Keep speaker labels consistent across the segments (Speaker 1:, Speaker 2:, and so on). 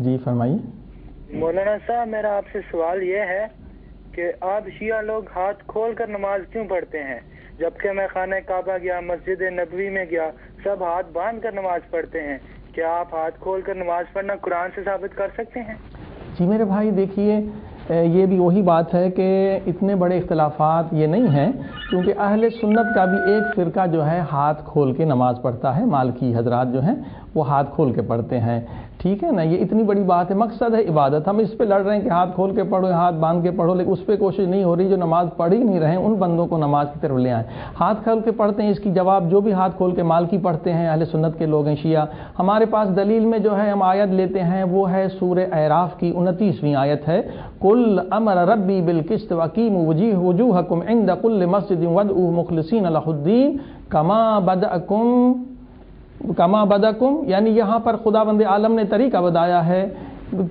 Speaker 1: جی فرمائیے۔
Speaker 2: مولانا صاحب میرا آپ سے سوال یہ ہے کہ آپ شیعہ لوگ ہاتھ کھول کر نماز کیوں پڑھتے ہیں، جبکہ میں خانہ کعبہ گیا، مسجد نبوی میں گیا، سب ہاتھ باندھ کر نماز پڑھتے ہیں؟ کیا آپ ہاتھ کھول کر نماز پڑھنا قرآن سے ثابت کر سکتے ہیں؟
Speaker 1: جی میرے بھائی دیکھیے، یہ بھی وہی بات ہے کہ اتنے بڑے اختلافات یہ نہیں ہیں، کیونکہ اہل سنت کا بھی ایک فرقہ جو ہے ہاتھ کھول کے نماز پڑھتا ہے، مالکی حضرات جو ہیں وہ ہاتھ کھول کے پڑھتے ہیں، ٹھیک ہے نا۔ یہ اتنی بڑی بات ہے، مقصد ہے عبادت، ہم اس پہ لڑ رہے ہیں کہ ہاتھ کھول کے پڑھو، ہاتھ باندھ کے پڑھو، لیکن اس پہ کوشش نہیں ہو رہی جو نماز پڑھ ہی نہیں رہے ان بندوں کو نماز کی طرف لے آئیں۔ ہاتھ کھول کے پڑھتے ہیں، اس کی جواب جو بھی ہاتھ کھول کے مالکی پڑھتے ہیں اہل سنت کے لوگ ہیں شیعہ، ہمارے پاس دلیل میں جو ہے ہم آیت لیتے ہیں وہ ہے سورہ اعراف کی 29ویں آیت ہے، قل امر ربی بالقسط واقیموا وجوہکم عند کل مسجد وادعوہ مخلصین لہ الدین کما بدکم، یعنی یہاں پر خداوند عالم نے طریقہ بتایا ہے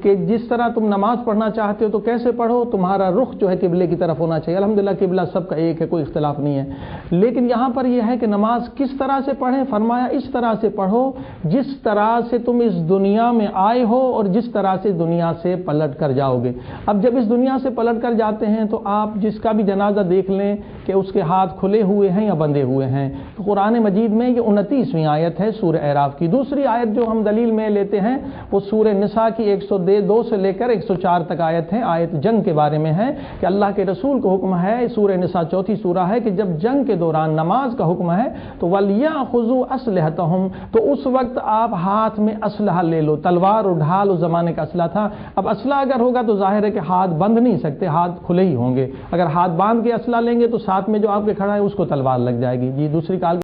Speaker 1: کہ جس طرح تم نماز پڑھنا چاہتے ہو تو کیسے پڑھو، تمہارا رخ جو ہے قبلے کی طرف ہونا چاہیے۔ الحمدللہ قبلہ سب کا ایک ہے، کوئی اختلاف نہیں ہے، لیکن یہاں پر یہ ہے کہ نماز کس طرح سے پڑھیں، فرمایا اس طرح سے پڑھو جس طرح سے تم اس دنیا میں آئے ہو اور جس طرح سے دنیا سے پلٹ کر جاؤ گے۔ اب جب اس دنیا سے پلٹ کر جاتے ہیں تو آپ جس کا بھی جنازہ دیکھ لیں کہ اس کے ہاتھ کھلے ہوئے ہیں یا بندھے ہوئے ہیں۔ تو قرآن مجید میں یہ 29ویں آیت ہے سورہ اعراف کی۔ دوسری آیت جو ہم دلیل میں لیتے ہیں وہ سورہ نساء کی 102 سے لے کر 104 تک آیت ہے، آیت جنگ کے بارے میں ہے کہ اللہ کے رسول کو حکم ہے، سورہ نساء 4 سورہ ہے، کہ جب جنگ کے دوران نماز کا حکم ہے تو وَلْيَأْخُذُوا أَسْلِحَتَهُمْ، تو اس وقت آپ ہاتھ میں اسلحہ لے لو، تلوار اور ڈھال اس زمانے کا اسلحہ تھا۔ اب اسلحہ اگر ہوگا تو ظاہر ہے کہ ہاتھ بند نہیں سکتے، ہاتھ کھلے ہی ہوں گے، اگر ہاتھ باندھ کے اسلحہ لیں گے تو ساتھ میں جو آپ کے کھڑا ہے اس کو تلوار لگ جائے گی۔ جی دوسری کال